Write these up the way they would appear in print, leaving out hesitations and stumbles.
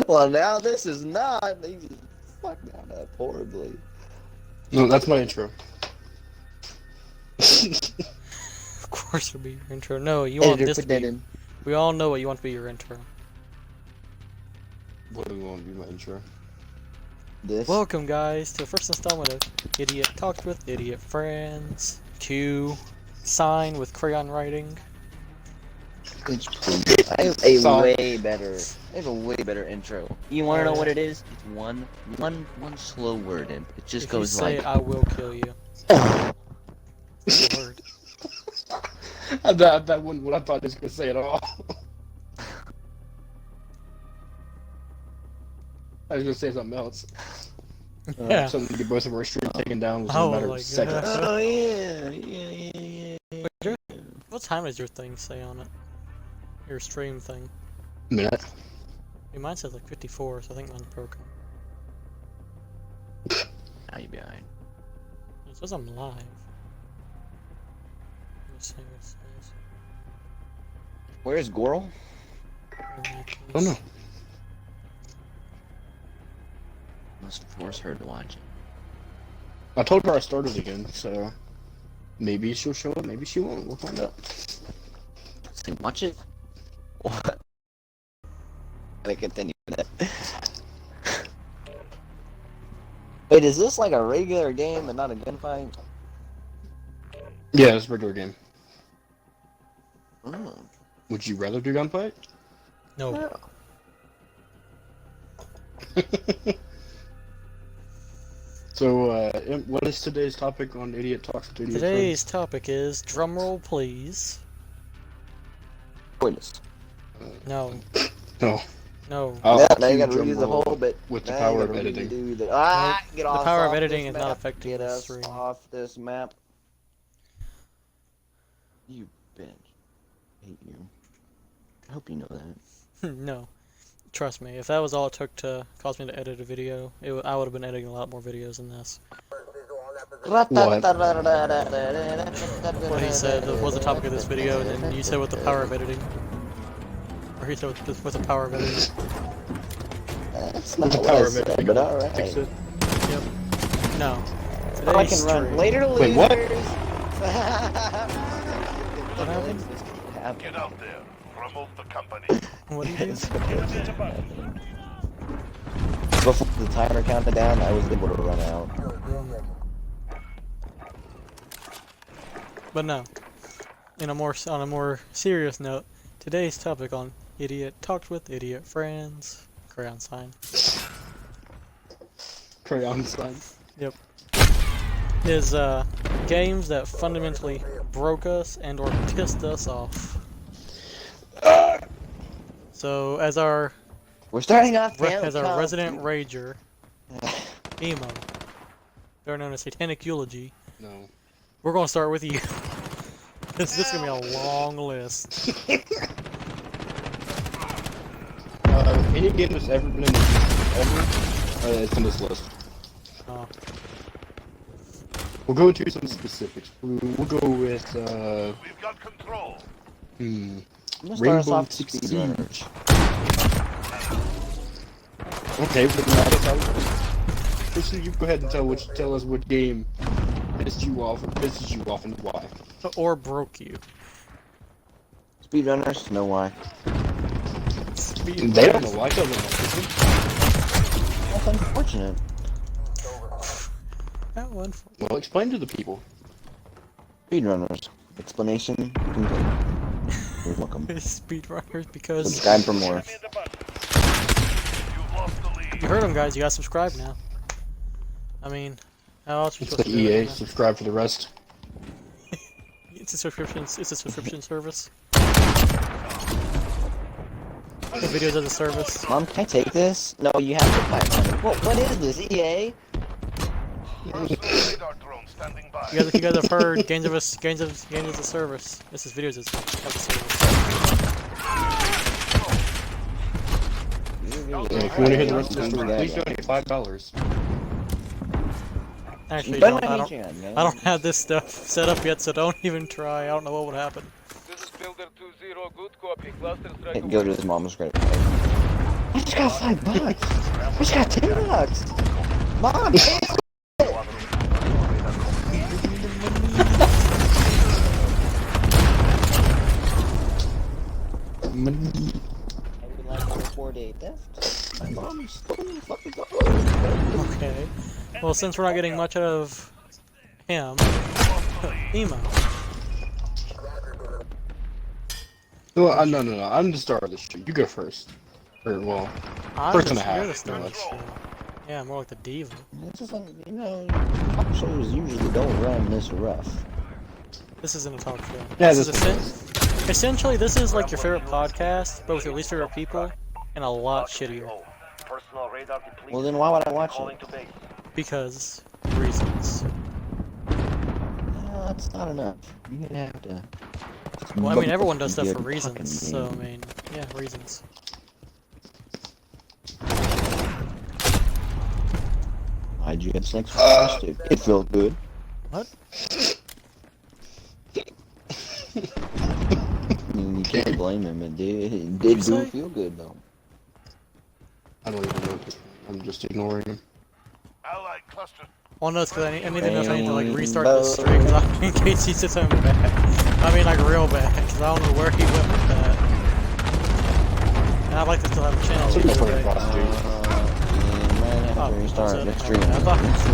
Well, now this is not. They just fucked that up horribly. No, that's my intro. Of course it'll be your intro. No, you want Editor, this to put that be. in. We all know what you want to be your intro. What do we want to be my intro? This. Welcome, guys, to the first installment of Idiot Talked with Idiot Friends. Q. Sign with crayon writing. I have a way better. I have a way better intro. You want to know what it is? It's one slow word, and it just If goes you say like. it, I will kill you. That's the word. That wasn't what I thought he was gonna say at all. I was gonna say something else. Yeah. Something to get both of our streams taken down was Oh a matter my of seconds. God. Oh yeah. What time does your thing say on it? Your stream thing. Minute. Yeah, mine says like 54, so I think mine's broken. Now you behind. It says I'm live. Let's see what it says. Where's Goral? I don't know. Must force her to watch it. I told her I started again, so maybe she'll show up, maybe she won't. We'll find out. Say, watch it. What? Gotta continue that. Wait, is this like a regular game and not a gunfight? Yeah, it's a regular game. Oh. Would you rather do gunfight? No. So, what is today's topic on Idiot Talks with Idiot Today's topic is drumroll, please. Spoilers. No. Friends? No. No. Now you gotta drum redo the roll whole bit. with the Now power you of gotta editing. redo the- get The off power of off editing this is not map. affecting Get the us stream. off this map. You bitch. I hate you. I hope you know that. No. Trust me, if that was all it took to cause me to edit a video, I would have been editing a lot more videos than this. What he said was the topic of this video, and then you said with the power of editing. Or he said with the power of editing. That's With not the what I power of said, editing. but alright. Fix it. Yep. No. Oh, I Today's can run stream. later to Wait, what? What happened? Get out there. Remove the company. What do you do? Before the timer counted down, I was able to run out. But no. On a more serious note, today's topic on Idiot Talked with Idiot Friends. Crayon sign. Crayon sign. Yep. Is games that fundamentally broke us and or pissed us off. So as our We're starting off as our resident rager, Emo, better known as Satanic Eulogy, No. we're gonna start with you. This is gonna be a long list. Any game that's ever been in this ever, it's on this list. Oh. We'll go into some specifics. We'll go with, We've got control. Rainbow Six Siege. Okay, but now Christian, you go ahead and tell us what game pissed you off or pisses you off and why. Or broke you. Speedrunners know why. They don't know why. Tell them that. That's unfortunate. That one. Well, explain to the people. Speedrunners. Explanation complete. You're welcome. Speedrunners because Subscribe for more. Enemy in the button. You've lost the lead. you heard them, guys. You gotta subscribe now. I mean, how else are you It's supposed like to do EA. it? Subscribe for the rest. It's a subscription. It's a subscription service. The videos as a service. Mom, can I take this? No, you have to buy it. What is this, EA? Radar drone standing by. You guys have heard games as a service. This is videos as a service. Yeah, if you want to hear the rest of the story, please donate $5. Actually, Buy my I Patreon, man. don't have this stuff set up yet, so don't even try. I don't know what would happen. This is Builder 2-0, good copy. Cluster strike. Go to his mom's grave. I just got $5. I just got $10. Mom, Money. I would like to report a theft. My mom stole the fucking car. Okay. Well, since we're not getting much out of him, Emo. Well, no. I'm the star of this shit. You go first. Or, well, first and a half. You're the star no, of the show. Yeah, more like the diva. It's just like, you know, talk shows usually don't run this rough. This isn't a talk show. Yeah, this this is essentially, this is like your favorite podcast, but with your least favorite people, and a lot shittier. Well, then why would I watch it? Because reasons. No, that's not enough. You're gonna have to. Well, I mean, everyone does stuff Good for reasons, fucking so I game. mean, yeah, reasons. Why'd you have sex with a prostitute? It felt good. What? I mean, you can't blame him. It did you do say? feel good though. I don't even know. I'm just ignoring him. Allied cluster. Well, no, it's because I need to know if I need to like restart the stream in case he says something bad. I mean, like real bad, because I don't know where he went with that. And I'd like to still have a channel. Somebody's to playing prostitute. You might have to restart that's it. the stream.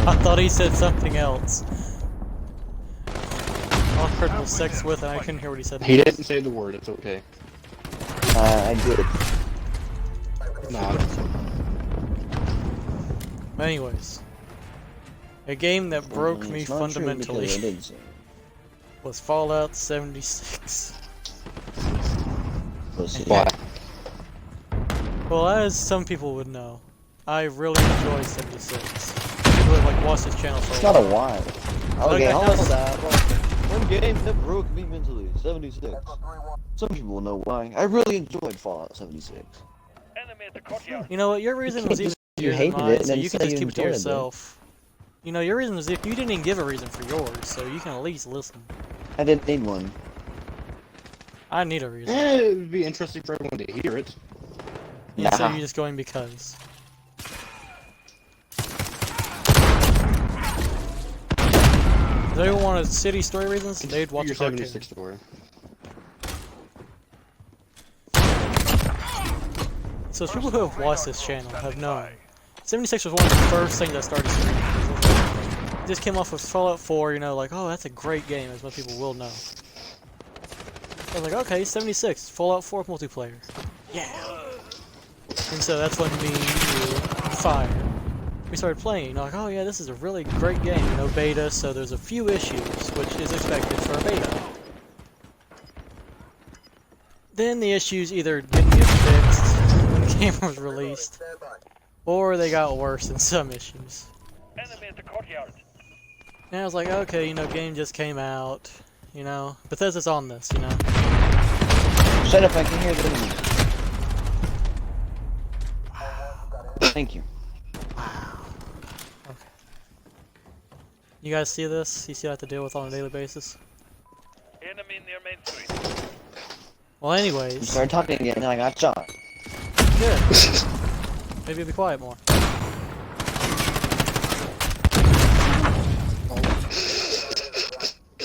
I thought he said something else. All I heard was sex with, and I couldn't hear what he said. He didn't say the word. It's okay. I did. Nah. But anyways, a game that broke me It's not true fundamentally because I did say it. was Fallout 76. Pussy. Why? Well, as some people would know, I really enjoy 76. People have like watched this channel for It's a not a while. while. Okay, I hold know. on. One game that broke me mentally. 76. Some people will know why. I really enjoyed Fallout 76. You know what? Your reason was even You easier than hated mine, it, and so then you can say just you keep it to enjoyed it. yourself. You know, your reason was if you didn't even give a reason for yours, so you can at least listen. I didn't need one. I need a reason. It would be interesting for everyone to hear it. Yeah, so Nah. you're just going because. If anyone wanted city story reasons, they'd watch Your a cartoon. 76 story. So as people who have watched this channel have known, 76 was one of the first things I started streaming. It just came off with Fallout 4, you know, like, oh, that's a great game, as most people will know. I was like, okay, 76, Fallout 4 multiplayer. Yeah! And so that's when me, you, and Fire, we started playing, you know, like, oh yeah, this is a really great game, you know, beta, so there's a few issues, which is expected for a beta. Then the issues either didn't get fixed when the game was released, or they got worse in some issues. And I was like, okay, you know, game just came out, you know, Bethesda's on this, you know. Shut up, I can hear the enemy. Thank you. Okay. You guys see this? You see what I have to deal with on a daily basis? Enemy near Main Street. Well, You anyways, started talking again, and I got shot. good. Maybe you'll be quiet more.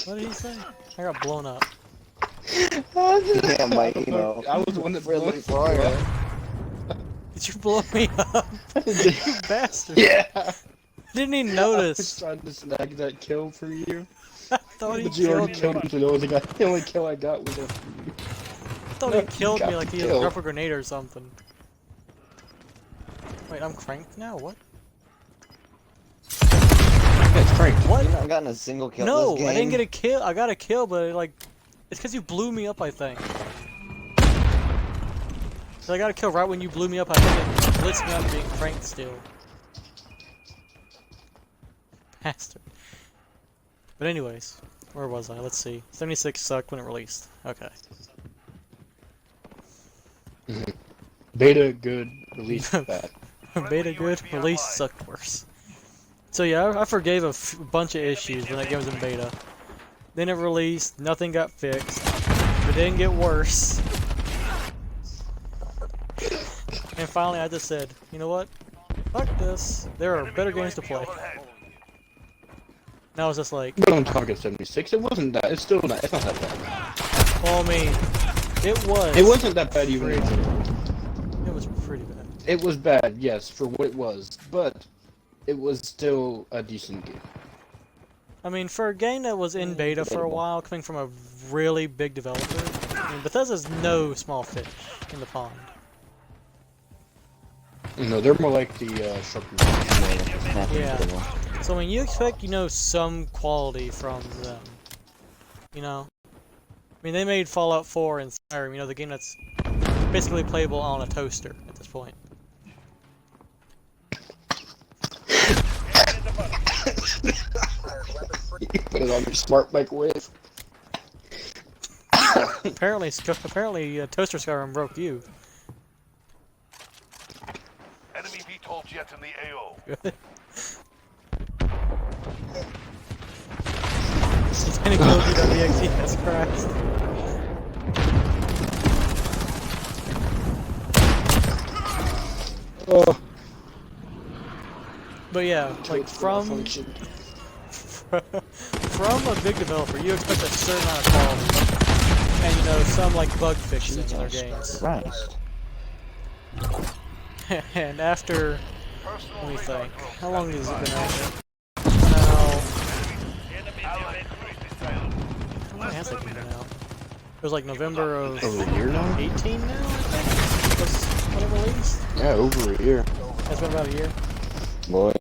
What did he say? I got blown up. Yeah, my emo. I was the one that blew Really it. fire. Did you blow me up? You bastard. Yeah. Didn't even I was notice. trying to snag that kill for you. I thought he But you already killed me. killed him, so the only kill I got was a... I thought he No, killed you me got like the he had kill. a rubber grenade or something. Wait, I'm cranked now? What? It's cranked. What? You've not gotten a single kill No, this game. I didn't get a kill. I got a kill, but like, it's because you blew me up, I think. So I got a kill right when you blew me up. I think it blitzed me up being cranked still. Bastard. But anyways, where was I? Let's see. 76 sucked when it released. Okay. Beta, good. Release, bad. Beta good, release sucked worse. So yeah, I forgave a bunch of issues when that game was in beta. Then it released, nothing got fixed. It didn't get worse. And finally, I just said, you know what? Fuck this. There are better games to play. Overhead. And I was just like, But on Target 76, it wasn't that. It's still not. It's not that bad. well, I mean, it was. It wasn't that bad even. It was pretty bad. It was bad, yes, for what it was, but it was still a decent game. I mean, for a game that was in beta for a while, coming from a really big developer, I mean, Bethesda's no small fish in the pond. No, they're more like the Shark. Yeah. So, I mean, you expect, you know, some quality from them. You know? I mean, they made Fallout 4 and Skyrim, you know, the game that's basically playable on a toaster at this point. You put it on your smart microwave. Apparently, Toaster Skyrim broke you. Enemy VTOL jet in the AO. Any Call of Duty WXE has crashed. Oh. But yeah, like from a big developer, you expect a certain amount of quality, and you know some like bug fixing in their games. Christ. And after, Personal let me radar think, drone how long has it standing been by. out there? Now, Enemy near main 3 silent. how long has it been out? It was like November of Over a year now? 18 now, I think. Was when it released. Yeah, over a year. It's been about a year. Boy,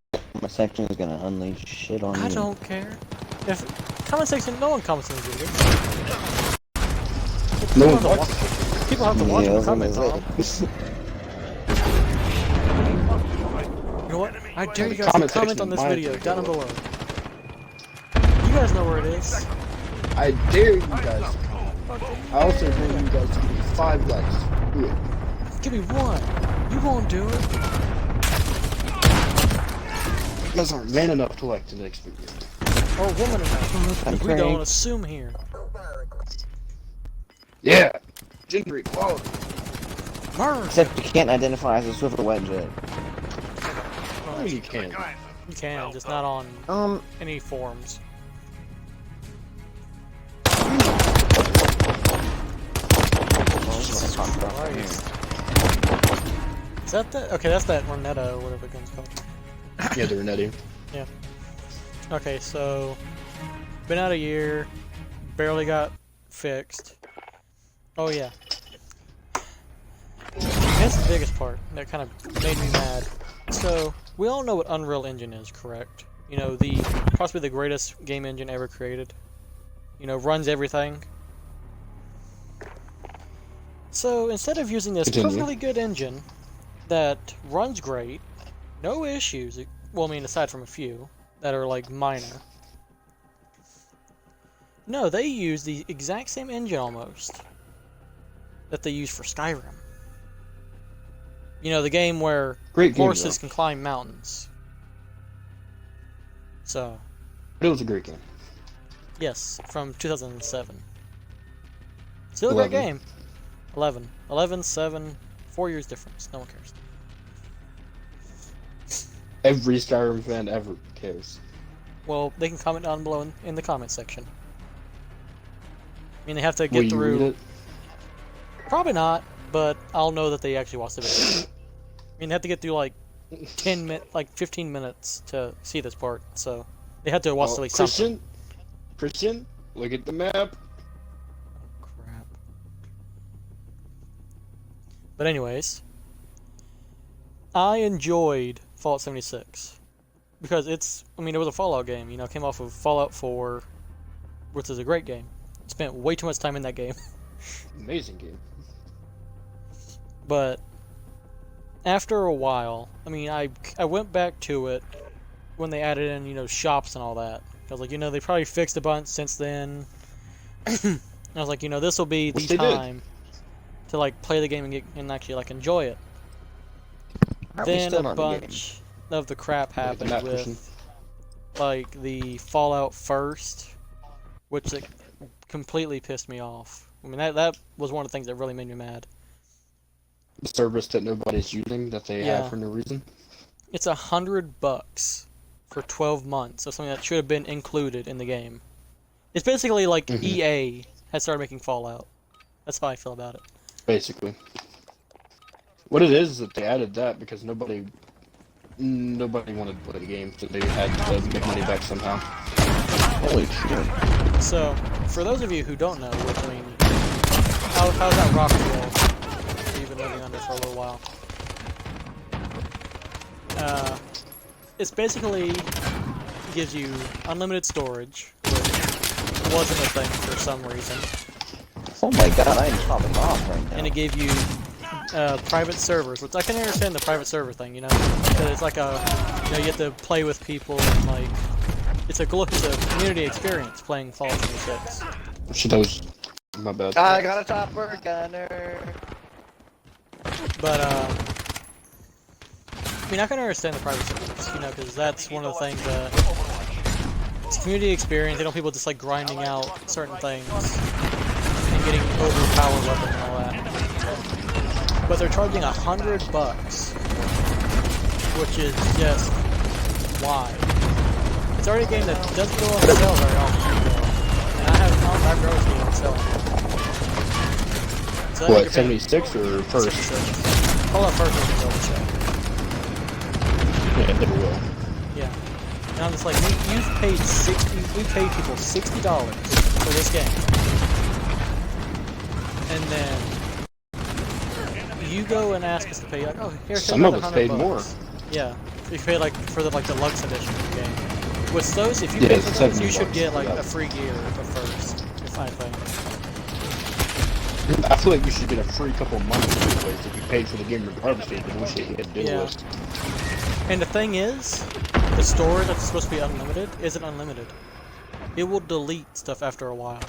my section is gonna unleash shit on you. I don't care. If comment section, no one comments on the video. No People one have to watched watch- People have to watch and comment, Tom. You know what? I dare you guys to Comment comment section on this might video take down a below. You guys know where it is. I dare you guys to comment. I also dare you guys to give me 5 likes. Do it. Give me one. You won't do it. You guys aren't man enough to like the next video. Or woman enough. I'm We praying. don't assume here. Yeah! Gender equality. Murder. Except you can't identify as a Swift or wet jet. Oh, you can. Guys, You can, just not on any forums. Christ. Is that the? Okay, that's that Renetta, or whatever the gun's called. Yeah, they're nutty. Okay, so been out a year, barely got fixed. Oh yeah, that's the biggest part that kind of made me mad. So we all know what Unreal Engine is, correct? You know, the possibly the greatest game engine ever created. You know, runs everything. So instead of using this Continue. perfectly good engine that runs great, no issues. Well, I mean, aside from a few that are like minor. No, they use the exact same engine almost that they use for Skyrim. You know, the game where Great game, horses though. can climb mountains. So, It was a great game. yes, from 2007. Still a great 11. game. 11. 11, 7, 4 years difference. No one cares. Every Skyrim fan ever cares. Well, they can comment down below in the comment section. I mean, they have to Will get you through. read it? Probably not, but I'll know that they actually watched the video. I mean, they have to get through like 15 minutes to see this part, so they had to watch at least something. Christian, look at the map. Crap. But anyways, I enjoyed Fallout 76 because it's. I mean, it was a Fallout game. You know, it came off of Fallout 4, which is a great game. Spent way too much time in that game. Amazing game. But after a while, I mean, I went back to it when they added in, you know, shops and all that. I was like, you know, they probably fixed a bunch since then. I was like, you know, this will be the Which they did. time to like play the game and actually like enjoy it. Are we Then still a on the game? bunch of the crap Look at the happened map, with Christian. like the Fallout First, which like, completely pissed me off. I mean, that was one of the things that really made me mad. service that nobody's using that they Yeah. have for no reason. It's $100 for 12 months of something that should have been included in the game. It's basically like Mhm. EA has started making Fallout. That's how I feel about it. Basically, what it is that they added that because nobody wanted to play the game, so they had to make money back somehow. Holy shit. So, for those of you who don't know, which I mean, how's that rock feel? You've been living under for a little while. It's basically gives you unlimited storage, which wasn't a thing for some reason, Oh my god, I'm popping off right now. and it gave you private servers, which I can understand the private server thing, you know, because it's like you get to play with people and like it's a community experience playing Fallout 76. Shit, that was my bad. I got a topper gunner. But I mean, I can understand the private servers, you know, because that's one of the things that it's a community experience. They don't want people just like grinding out certain things and getting overpowered weapons and all that. But they're charging $100, which is just why. It's already a game that doesn't go on sale very often, and I've grown game on sale. So What, 76 or first? Fallout First is on sale. Yeah, it never will. Yeah. And I'm just like, we paid people $60 for this game. And then you go and ask us to pay like, oh, here's Some of another us paid $100. more. Yeah. You pay like for the deluxe edition of the game. With those, if you Yeah, pay it's for those, you $70 should get for like that. a free gear at first, if anything. I feel like you should get a free couple of months anyways if you paid for the game regardless of the bullshit you had to deal Yeah. with. And the thing is, the storage that's supposed to be unlimited isn't unlimited. It will delete stuff after a while.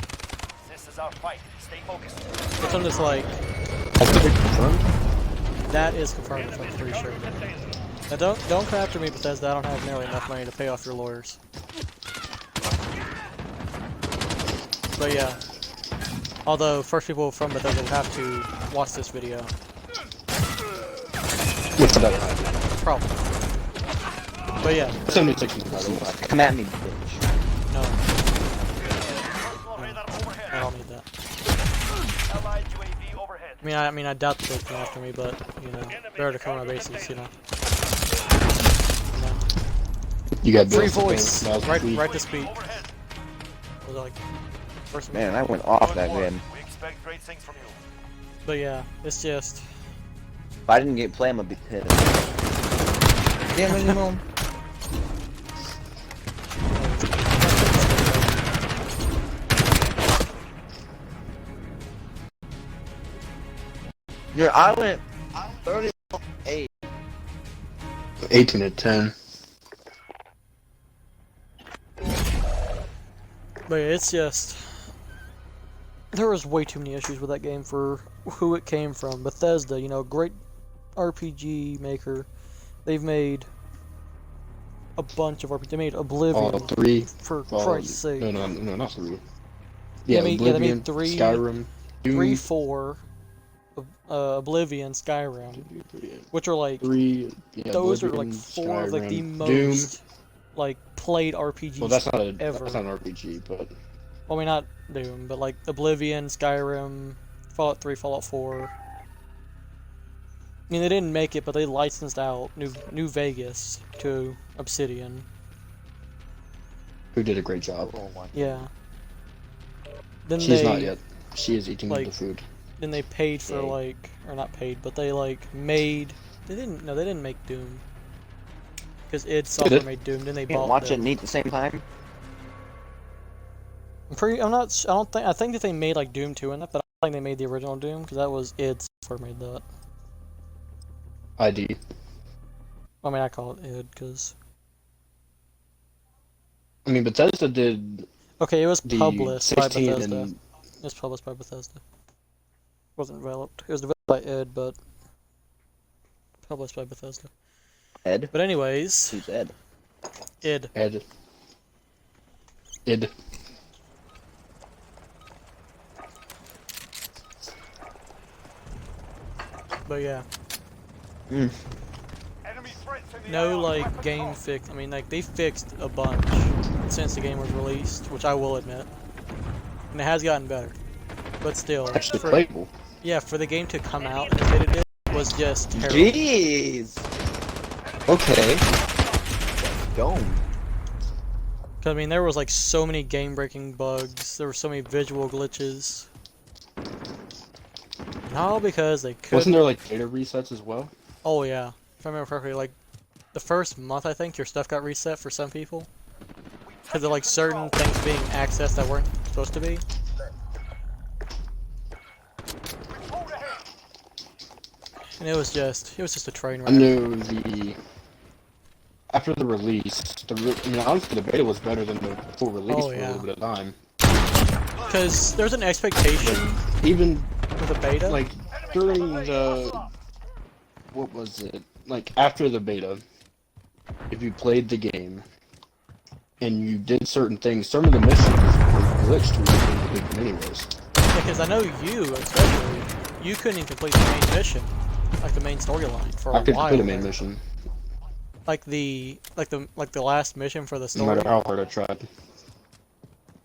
This is our fight. Stay focused. It's I'm just like, That's the big confirmed. that is confirmed, I'm pretty sure. Now don't come after me, Bethesda. I don't have nearly enough money to pay off your lawyers. But yeah. Although, first people from Bethesda will have to watch this video. What's that? Probably. But yeah, 76 is by the way. Come at me, bitch. no, Personal radar overhead. I don't need that. Allied UAV overhead. I mean, I doubt that they come after me, but, you know, better to cover my bases, you know. You got Free bills to pay, voice, that was right free. to speak. Overhead. Was it like, first Man, I went off Good that work. game. We expect great things from you. But yeah, it's just, If I didn't get play, I'm gonna be pissed. Yeah, man, you know. I went 38. 18 to 10. but yeah, it's just, there was way too many issues with that game for who it came from. Bethesda, you know, great RPG maker. They've made a bunch of RPG. They made Oblivion, All 3. for All, Christ's sake. no, not 3. They Yeah, made- Oblivion, they made 3, Skyrim, Doom. 3, 4, Oblivion, Skyrim, which are like, 3. Yeah, those are Oblivion, like 4 of like the Skyrim, most like played RPGs. Well, that's not ever. that's not an RPG, but Well, I mean, not Doom, but like Oblivion, Skyrim, Fallout 3, Fallout 4. I mean, they didn't make it, but they licensed out New Vegas to Obsidian. who did a great job. Yeah. Then She's they not yet. She is eating like, the food. then they paid for Yay. like, or not paid, but they like made. They didn't make Doom. Because id Software did. made Doom, then they You can't bought watch it them. and eat at the same time. I think that they made like Doom 2 in that, but I don't think they made the original Doom, because that was id Software made that. ID. I mean, I call it id, because... I mean, Bethesda did Okay, it was the published by 16 Bethesda. and It was published by Bethesda. It wasn't developed. It was developed by id, but... published by Bethesda. Ed? But anyways, Who's Ed? id. Ed. Id. But yeah, Enemy threats in the no AR. like Weapons game on. fix. I mean, like they fixed a bunch since the game was released, which I will admit, and it has gotten better. But still, Actually for, playable. yeah, for the game to come out as it did was just terrible. Jeez. Okay. Dome. Cause I mean, there was like so many game-breaking bugs. There were so many visual glitches. And all because they couldn't. Wasn't there like data resets as well? Oh yeah, if I remember correctly, like the first month I think your stuff got reset for some people. Because of like certain things being accessed that weren't supposed to be. Hold ahead. And it was just a train I wreck. knew after the release, I mean, honestly, the beta was better than the full release Oh, for a yeah. little bit of time. Because there's an expectation Even with the beta. like during the what was it? Like after the beta, if you played the game and you did certain things, some of the missions were glitched when you did them anyways. Because I know you, especially, you couldn't even complete the main mission, like the main storyline for a I could while. complete a main there. mission, Like the last mission for the no story. matter how hard I tried.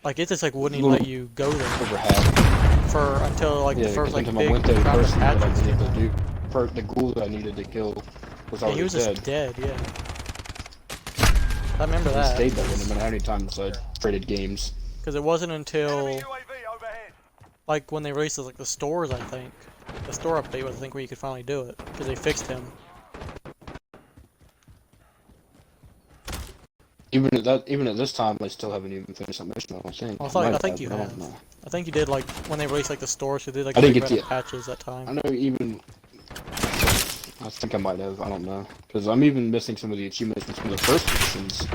Like it just like wouldn't even let you go there Over half. for until like Yeah, the first like until I big went there, the round of person that I patches needed came to out. do, for the ghoul that I needed to kill was Yeah, already he was dead. just dead. Yeah. I remember He that. stayed there no matter how many times I traded games. Because it wasn't Enemy until UAV overhead. like when they released like the stores, I think. The store update was I think where you could finally do it because they fixed him. Even at this time, I still haven't even finished that mission. I don't think. Well, Might I think you but I have. don't know. I think you did like when they released like the stores, so they did like I the didn't big get round the- of patches that time. I know even. I think I might have. I don't know because I'm even missing some of the achievements from some of the first missions.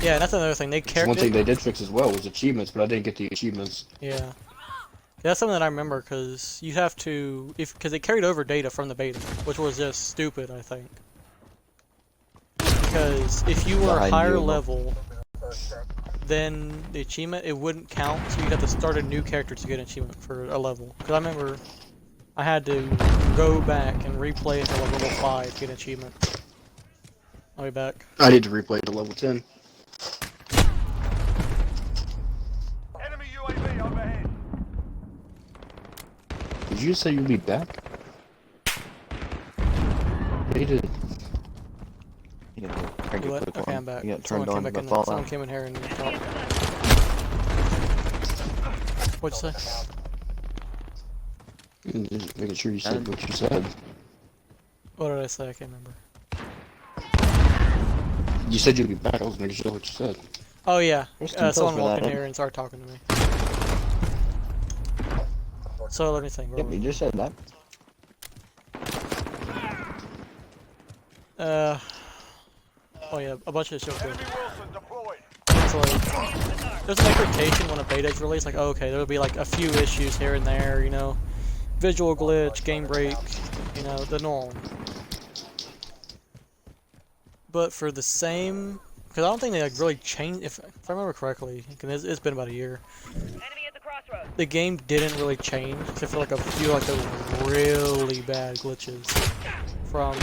Yeah, that's another thing. They One thing carried. they did fix as well was achievements, but I didn't get the achievements. Yeah. That's something that I remember because you have to because they carried over data from the beta, which was just stupid, I think. Because if you were Behind higher you, level, then the achievement it wouldn't count, so you'd have to start a new character to get an achievement for a level. Because I remember I had to go back and replay until like level 5 to get an achievement. I'll be back. I need to replay to level 10. Enemy UAV overhead. Did you say you'd be back? They did. You know, crank it What? quick Okay, one. I'm back. You got Someone turned came on back by in. Someone Fallout. came in here and talked. What'd you say? Just making sure you said what you said. What did I say? I can't remember. You said you'd be back. I was making sure what you said. Oh yeah, There's some pills someone for walked that, in huh? here and started talking to me. So let me think. where Yep, were you we? just said that. Oh yeah, a bunch of shit. Enemy Wilson deployed. It's like there's an expectation when a beta is released, like okay, there'll be like a few issues here and there, you know, visual glitch, game break, you know, the norm. But for the same, because I don't think they like really changed. If I remember correctly, because it's been about a year. Enemy at the crossroads. The game didn't really change, except for like a few like those really bad glitches from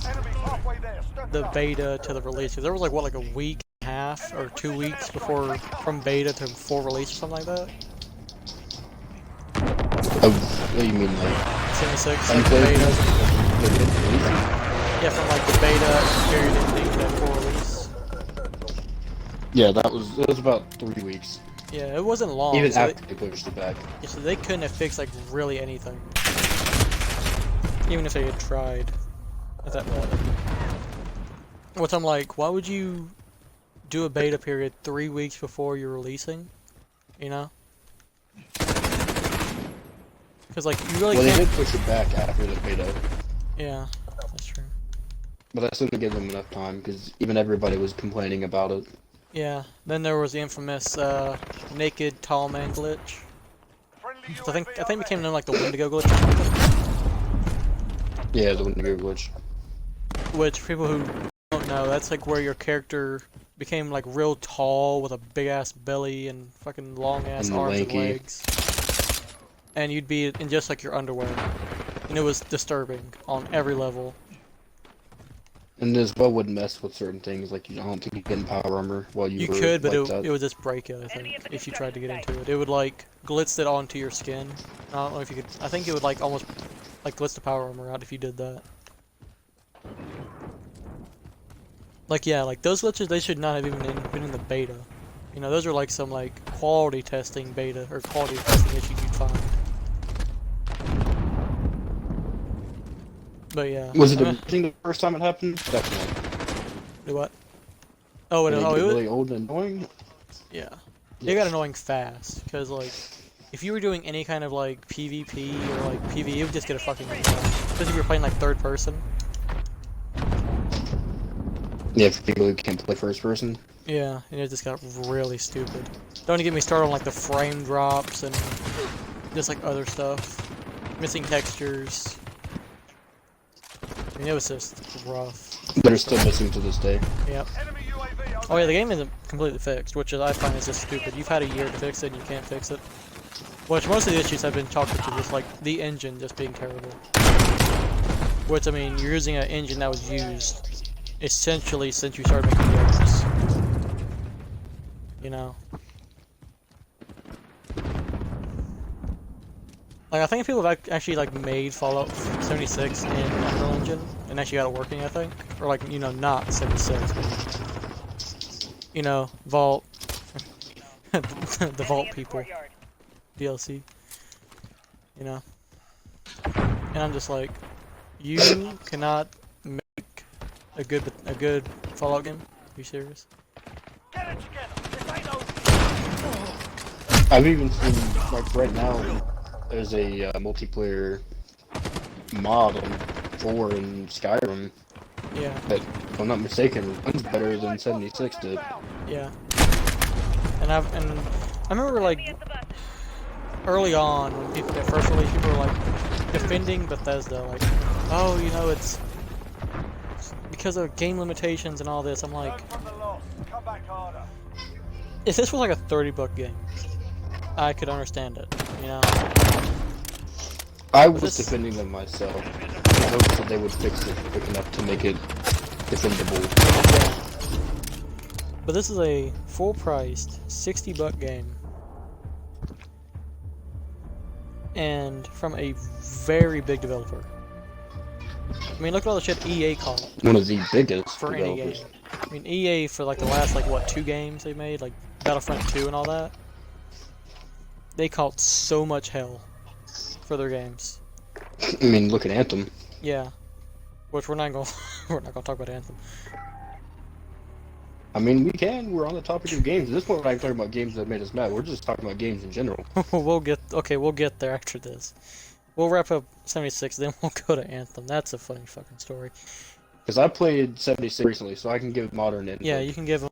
Enemy halfway there. Step the it up. beta to the release. 'Cause there was like what, like a week and a half or 2 weeks before from beta to full release or something like that. Oh, what do you mean, like? 76, like the Unplayed? beta. Yeah, from like the beta period ending to full release. Yeah, it was about 3 weeks. Yeah, it wasn't long. Even so after they pushed it back. so they couldn't have fixed like really anything, even if they had tried at that point. Which I'm like, why would you do a beta period 3 weeks before you're releasing? You know? Because like you really Well, they can't. did push it back after the beta, Yeah, that's true. but that still didn't give them enough time because even everybody was complaining about it. Yeah. Then there was the infamous naked tall man glitch. Friendly So I think UAV it became overhead. known like the Wendigo glitch or something. Yeah, the Wendigo glitch. Which people who don't know, that's like where your character became like real tall with a big ass belly and fucking long ass And arms lanky. and legs. and you'd be in just like your underwear, and it was disturbing on every level. And as well would mess with certain things, like I don't think you get in power armor while You were could, but like it would just break it, I think, if you tried to get into it. It would like glitz it onto your skin. I don't know if you could. I think it would like almost like glitz the power armor out if you did that. Like yeah, like those glitches they should not have even been in the beta. You know, those are like some like quality testing beta or quality testing issues you'd find. But yeah. Was it amazing the first time it happened? Definitely. Do what? Oh, Did it it get was really old and annoying? yeah. It got annoying fast because like if you were doing any kind of like PvP or like PvE, it would just get a fucking annoying. Especially if you're playing like third person. Yeah, for people who can't play first person. Yeah, and it just got really stupid. Don't even get me started on like the frame drops and just like other stuff. Missing textures. I mean, it was just rough. They're still missing to this day. Yep. Enemy UAV Oh yeah, the game isn't completely fixed, which I find is just stupid. You've had a year to fix it and you can't fix it. Which most of the issues have been chalked up to just like the engine just being terrible. Which I mean, you're using an engine that was used essentially since you started making games. You know. Like I think if people have actually like made Fallout 76 in Unreal Engine and actually got it working, I think, or like you know not 76, but you know Vault, the Vault people, DLC, you know, and I'm just like, you cannot make a good Fallout game. Are you serious? Get it together. This ain't over. I've even seen, like right now, there's a multiplayer mod on 4 in Skyrim Yeah. that, if I'm not mistaken, runs better than 76 did. Yeah. And I remember like early on when people got first released, people were like defending Bethesda, like, oh, you know, it's because of game limitations and all this. I'm like, Learn from the loss. Come back harder. if this was like a $30 game, I could understand it, you know. I was this- defending them myself in hopes that they would fix it quick enough to make it defendable. Yeah. But this is a full-priced $60 game, and from a very big developer. I mean, look at all the shit EA caught One of the biggest for any developers. game. I mean, EA for like the last like what 2 games they made, like Battlefront 2 and all that. They caught so much hell for their games. I mean, look at Anthem. Yeah, which we're not gonna talk about Anthem. I mean, we can. We're on the topic of games. At this point, we're not talking about games that made us mad. We're just talking about games in general. we'll get there after this. We'll wrap up 76, then we'll go to Anthem. That's a funny fucking story. Because I played 76 recently, so I can give modern input. Yeah, you can give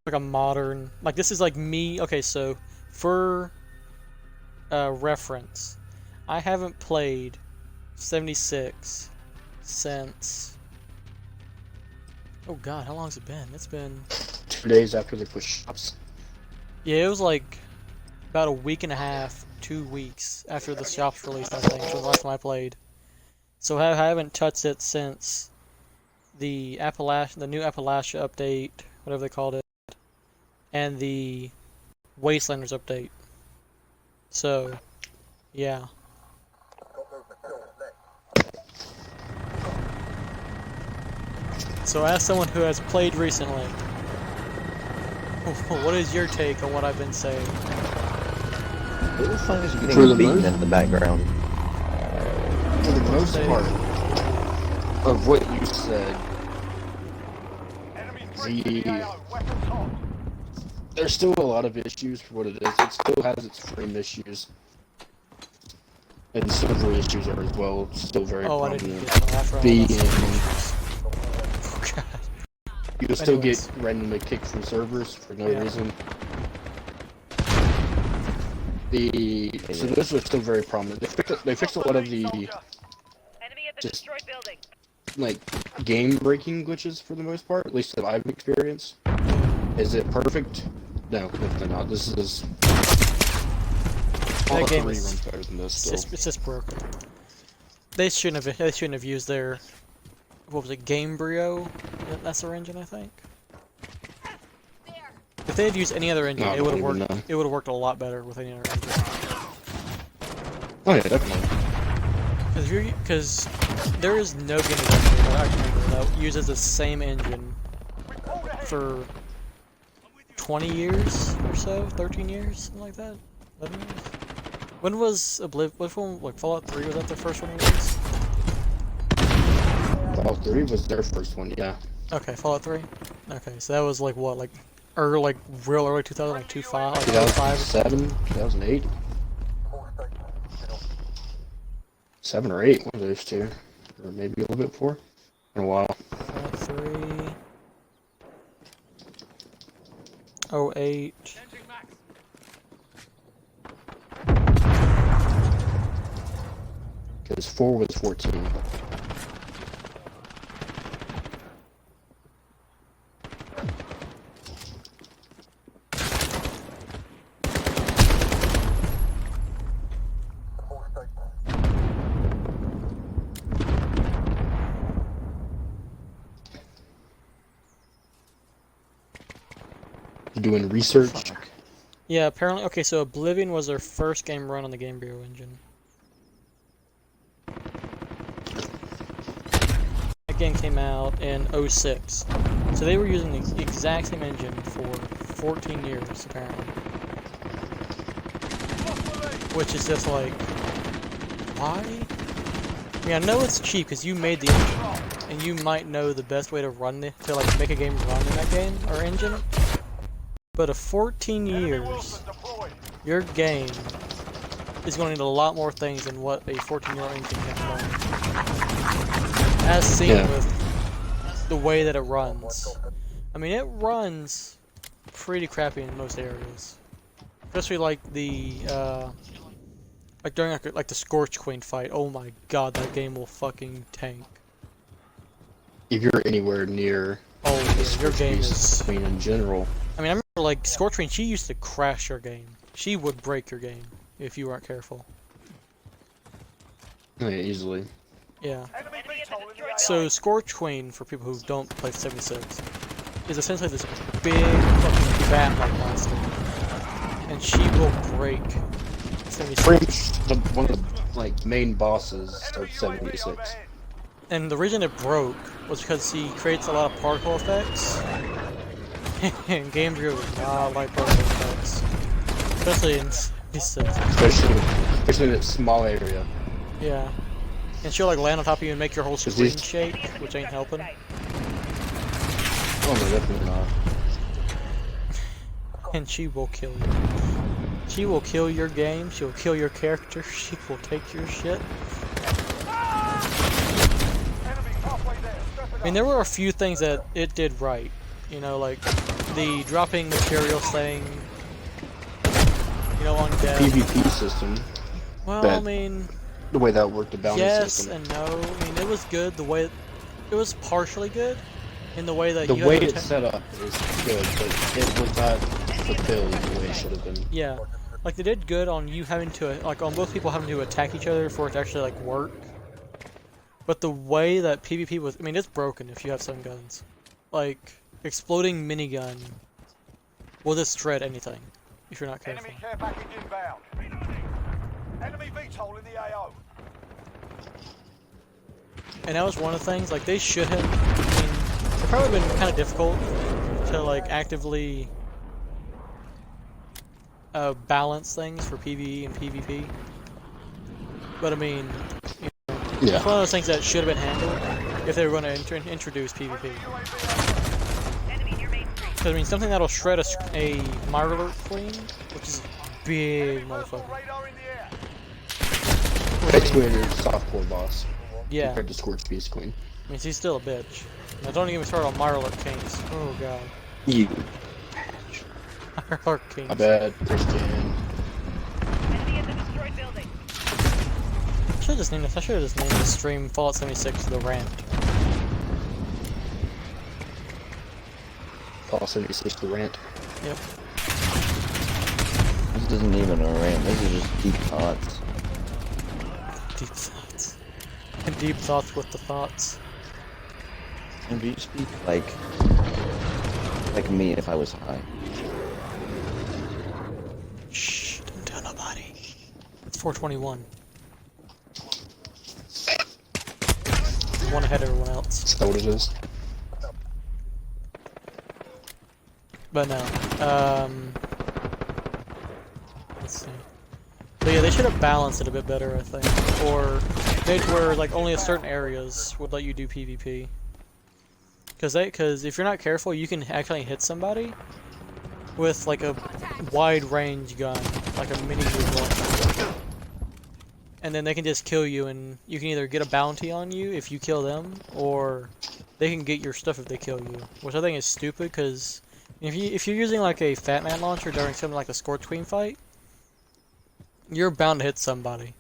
like a modern, like this is like me. Okay, so for reference, I haven't played 76 since. Oh God, how long has it been? It's been. 2 days after they put shops. Yeah, it was like about a week and a half, 2 weeks after the shops released, I think, was the last time I played. So I haven't touched it since the new Appalachia update, whatever they called it, and the Wastelanders update. So, yeah. So as someone who has played recently, what is your take on what I've been saying? Who the fuck is For the getting beaten most- in the background? For the most part of what you said, Enemy The- 3 AO. Weapons hot. there's still a lot of issues for what it is. It still has its frame issues. And server issues are as well still very Oh, I didn't prominent. get that after all Being, that. Oh God. you'll still Anyways. get randomly kicked from servers for no Yeah. reason. So those are still very prominent. They fixed a lot of the Soldier. Enemy at the Just- destroyed building. like game breaking glitches for the most part, at least that I've experienced. Is it perfect? No, definitely not. This is Fallout game 3 is runs better than this still. it's just broken. They shouldn't have used their, what was it, Gamebryo? That's their engine, I think. If they had used any other engine, No, I it would have don't even worked. know. It would have worked a lot better with any other engine. Oh yeah, definitely. Because there is no game that uses the same engine for 20 years or so, 13 years, something like that, 11 years. When was which one, like Fallout 3, was that their first one released? Fallout 3 was their first one, yeah. Okay, Fallout 3? Okay, so that was like what, like real early 2000, like 2005, like 2007, 2008? 7 or 8, one of those two. Or maybe a little bit before. In a while. Fallout 3... 08... Because 4 was 14. You doing research? Yeah, apparently, okay, so Oblivion was their first game run on the Gamebryo engine. That game came out in 06. So they were using the exact same engine for 14 years, apparently. Which is just like, why? I mean, I know it's cheap because you made the engine, and you might know the best way to like make a game run in that game or engine. But of 14 years, your game is going to need a lot more things than what a 14-year-old engine can run. As seen with the way that it runs. I mean, it runs pretty crappy in most areas. Especially like the, like during like the Scorch Queen fight. Oh my god, that game will fucking tank. If you're anywhere near your game is... Queen in general. I mean, I remember like Scorch Queen, she used to crash your game. She would break your game if you weren't careful. Oh, yeah, easily. Yeah. So Scorch Queen, for people who don't play 76, is essentially this big fucking bat-like monster. And she will break 76. One of the like main bosses of 76. And the reason it broke was because he creates a lot of particle effects. And Gamebryo does not like particle effects. Especially in 76. Especially in a small area. Yeah. And she'll like land on top of you and make your whole screen shake, which ain't helping. Oh no, definitely not. And she will kill you. She will kill your game, she will kill your character, she will take your shit. I mean, there were a few things that it did right. You know, like the dropping materials thing, you know, on death. PvP system. Well, I mean... The way that worked, the bounty system. Yes and no. I mean, it was good the way... It was partially good in the way that the you way had to it's set up is good, but it was not fulfilled the way it should have been. Yeah. Like, they did good on you having to... Like, on both people having to attack each other for it to actually, like, work. But the way that PvP was... I mean, it's broken if you have some guns. Like, exploding minigun will just shred anything if you're not careful. Enemy care package inbound. Enemy VTOL in the AO. And that was one of the things, like, they should have... I mean, it's probably been kind of difficult to, like, actively balance things for PvE and PvP. But, I mean, you know, Yeah. it's one of those things that should have been handled if they were going to introduce PvP. Because, I mean, something that'll shred a Mirelurk Queen, which is a big motherfucker. Radar in the air. Basically, your softcore boss. Yeah. Compared to Scorch Beast Queen. I mean, she's still a bitch. Now, don't get me started on Mirelurk Kings. Oh, God. You. Mirelurk Kings. My bad, Christian. Enemy in the destroyed building. I should have just named the stream Fallout 76 The Rant. Fallout 76 The Rant. Yep. This isn't even a rant. This is just deep thoughts. Deep thoughts. Deep thoughts with the thoughts. And do you speak like me if I was high? Shh, don't tell nobody. It's 421. One ahead of everyone else. Is that what it is? But no. Let's see. But yeah, they should have balanced it a bit better, I think. Or made it where like only certain areas would let you do PvP. Because if you're not careful, you can actually hit somebody with like a wide range gun, like a mini group launcher. And then they can just kill you, and you can either get a bounty on you if you kill them, or they can get your stuff if they kill you. Which I think is stupid, because if you're using like a Fat Man launcher during something like a Scorch Queen fight, you're bound to hit somebody.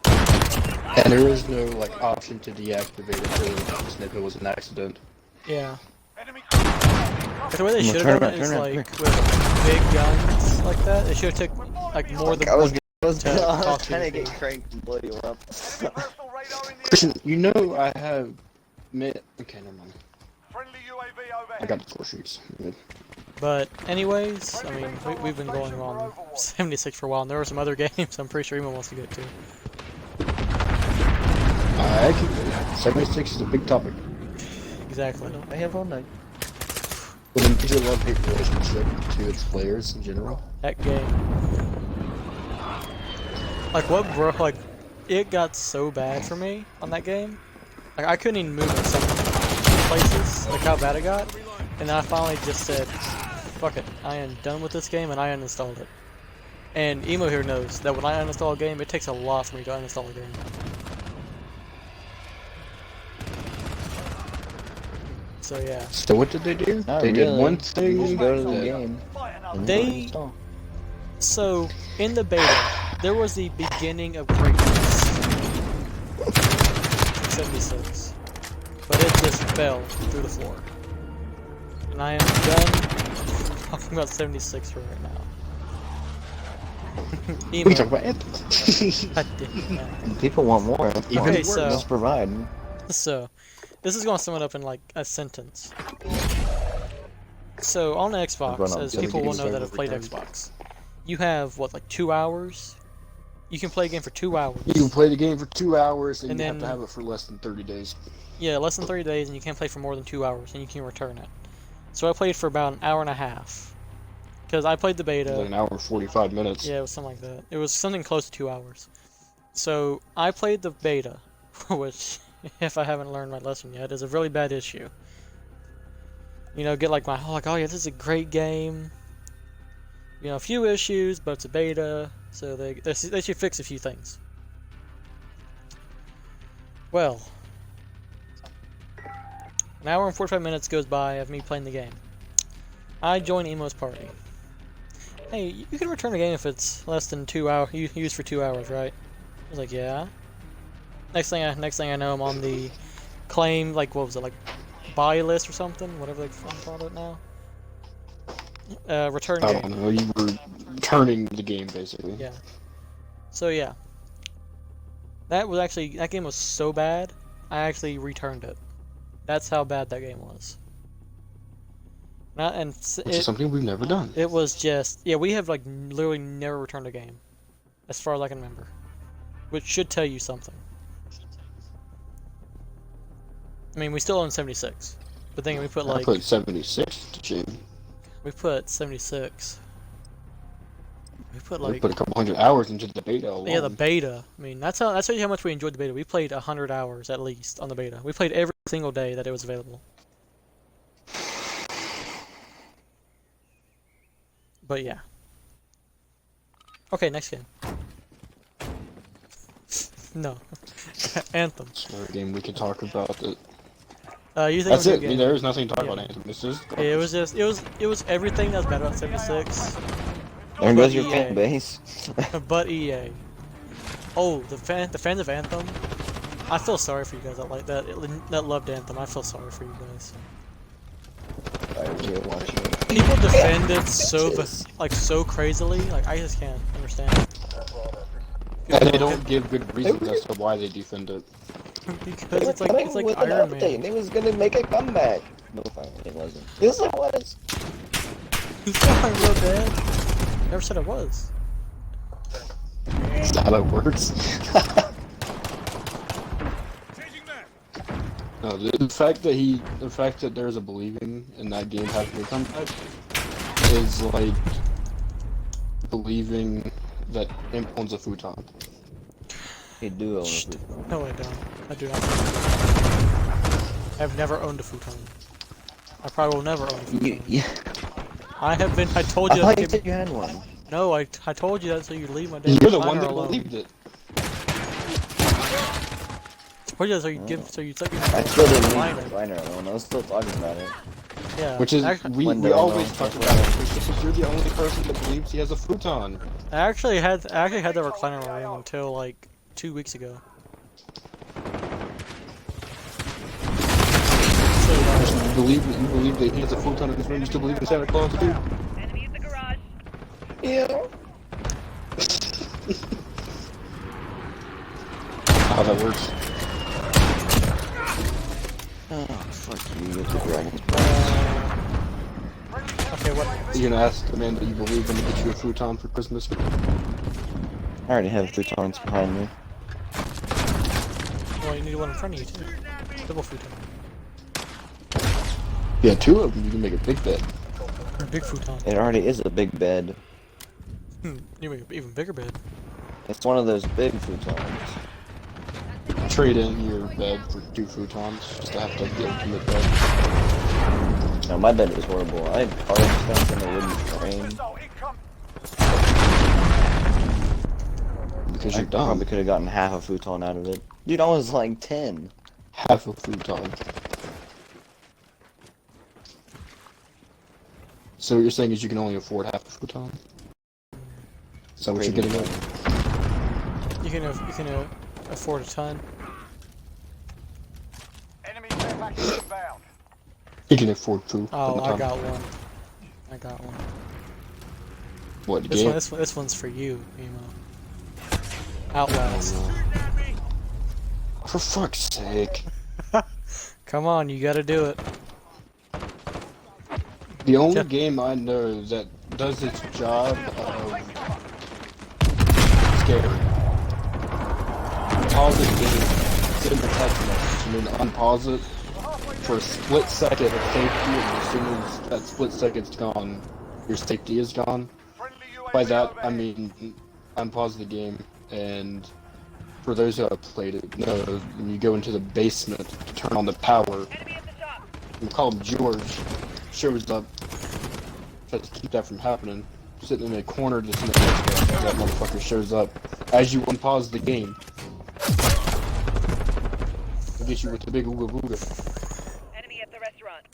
And there is no like option to deactivate it if it was an accident. Yeah. Enemy But the way they Well, should have turn done it around, is turn like around, with big guns like that. They should have took like more than I was to talk to trying to you. get cranked and blow you up. personal radar in the Christian, you know I have met. Okay, never mind. friendly UAV I overhead. got the 4 sheets. Good. But anyways, I mean, we've been going on 76 for a while, and there are some other games I'm pretty sure Emo wants to get to. Actually, 76 is a big topic. Exactly. I have all night. With a major love-hate relationship to its players in general. That game. Like what, bro? Like, it got so bad for me on that game. Like I couldn't even move in some places. Like how bad it got. And then I finally just said, "Fuck it, I am done with this game," and I uninstalled it. And Emo here knows that when I uninstall a game, it takes a lot for me to uninstall a game. So yeah. So what did they do? Not They did really. one thing. Just go to the that- game. Fight another. and They- install. So, in the beta, there was the beginning of greatness. 76. But it just fell through the floor. And I am done talking about 76 for right now. We Emo. can talk about Anthem. God damn it. People want more. Even Okay, worse. so- Let's provide. So, this is going to sum it up in like a sentence. So, on Xbox, Run up as the people will games know that over have played time. Xbox, you have, what, like 2 hours? You can play a game for 2 hours. You can play the game for 2 hours, and, And you have then- to have it for less than 30 days. Yeah, less than 30 days, and you can't play for more than 2 hours, and you can return it. So I played for about an hour and a half. Because I played the Like beta. an hour and 45 minutes. Yeah, it was something like that. It was something close to 2 hours. So I played the beta, which, if I haven't learned my lesson yet, is a really bad issue. You know, get like my, oh yeah, this is a great game. You know, a few issues, but it's a beta, so they should fix a few things. Well, an hour and 45 minutes goes by of me playing the game. I join Emo's party. Hey, you can return a game if it's less than 2 hours. You use for 2 hours, right? I was like, yeah. Next thing I know, I'm on the claim, like what was it, like buy list or something, whatever they call it now. Return I game. don't know. You were turning the game, basically. Yeah. So yeah. That game was so bad, I actually returned it. That's how bad that game was. Which is something we've never done. It was just, yeah, we have like literally never returned a game, as far as I can remember, which should tell you something. I mean, we still own 76, but then we put I like, put 76 to shame. we put 76. We put We like, put a couple hundred hours into the beta alone. yeah, the beta. I mean, that's how much we enjoyed the beta. We played 100 hours at least on the beta. We played every single day that it was available. But yeah. Okay, next game. No. Anthem. It's another game we can talk about. You think That's it was a it. good game? There's nothing to talk Yeah. about Anthem. This is Yeah, it was just it was everything that was bad about 76, There goes your EA. fan base. but EA. Oh, the fans of Anthem. I feel sorry for you guys that like that loved Anthem. I feel sorry for you guys. here watching it. People defend it so Bitches. like so crazily. Like I just can't understand. And they don't give good reasons as to why they defend it. Because it's like with an Iron update. Man. They was gonna make a comeback. No, finally it wasn't. Yes, it was. It's not real bad. Never said it was. That's how that works. Changing man. No, the fact that there's a believing in that game having a comeback is like believing that Imp owns a futon. He do own a Shh. futon. No, I don't. I do not. I've never owned a futon. I probably will never own a futon. Yeah. I have been. I told I you. thought That you said you had one. No, I told you that so you leave my damn You're the one recliner that alone. believed it. I told you that so you give. So you took your I still didn't leave recliner. the recliner alone. I was still talking about it. Yeah. Which is, Actually, we Window always alone. talk about it, because you're the only person that believes he has a futon. I actually had the recliner in my room until like 2 weeks ago. So, You believe that he has a futon in his room, you still believe in Santa Claus too? Enemy in the garage. Yeah. How that works. Oh, fuck you with the dragons. okay, what? You're gonna ask the man that you believe in to get you a futon for Christmas? I already have futons behind me. Well, you need one in front of you too. Double futon. Yeah, two of them, you can make a big bed. Or a big futon. It already is a big bed. You make an even bigger bed. It's one of those big futons. Trade in your bed for 2 futons, just to have to the ultimate bed. No, my bed was horrible. I had carved stuff in a wooden frame. Missile incoming. Because I you're dumb. probably could have gotten half a futon out of it. Dude, I was like 10. Half a futon. So what you're saying is you can only afford half a futon? Is that what you're getting at? You can afford a ton. Enemy care package inbound. You can afford 2. Oh, at a I time. got one. I got one. What, the This game? one, this one's for you, Emo. Outlast. For fuck's sake. Come on, you gotta do it. The only Yeah. game I know that does its job of scary. Pause the game, send the text message, and then unpause it for a split second of safety, and as soon as that split second's gone, your safety is gone. Friendly UAV By that, I overhead. mean unpause the game, and for those who have played it, know when you go into the basement to turn on the power, Enemy at the top. we call him George, shows up, tries to keep that from happening, sitting in a corner just in the text message, that motherfucker shows up as you unpause the game. He'll get you with the big ooga booga. Enemy at the restaurant.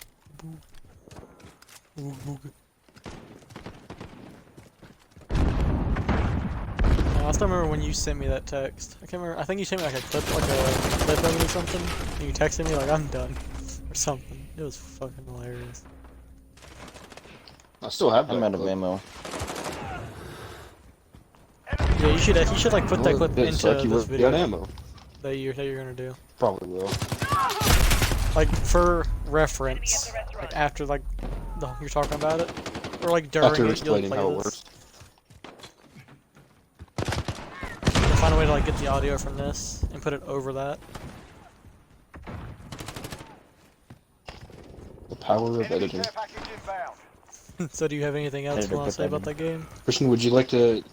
I still remember when you sent me that text. I can't remember. I think you sent me like a clip of it or something. And you texted me like I'm done or something. It was fucking hilarious. I still have that. I'm out of clip. ammo. Yeah, you should like put that Well, clip it into suck you this would've got video ammo. that you're gonna do. Probably will. Like for reference, like after like you're talking about it, or like during After it, you'll explaining play how it this. works. Find a way to like get the audio from this and put it over that. The power of Enemy editing. care package inbound. So do you have anything else you Editor, want to put say that about in. that game? Christian, would you like to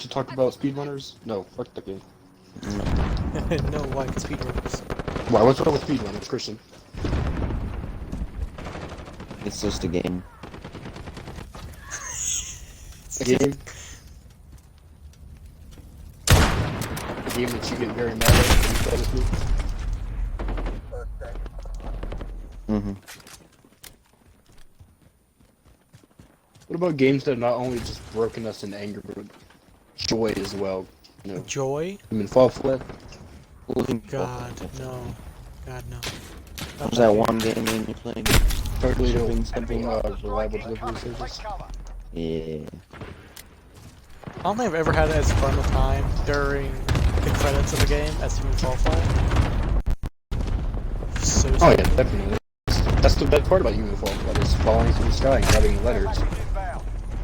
talk about speedrunners? No, fuck that game. No, why? Because speedrunners. Why? What's wrong with speedrunners, Christian? It's just a game. Game. A game that you get very mad at when you play with me. Mm-hmm. What about games that have not only just broken us in anger, but joy as well? You know, Joy? I mean, Fall Flat. God, no. God no. What was that one game when you playing? Totally Shipping simple, reliable delivery Incoming. service. Take cover. Yeah. I don't think I've ever had as fun a time during the credits of a game as Human Fall Flat. So Oh yeah, definitely. That's the best part about Human Fall Flat is falling through the sky and grabbing letters. Package inbound.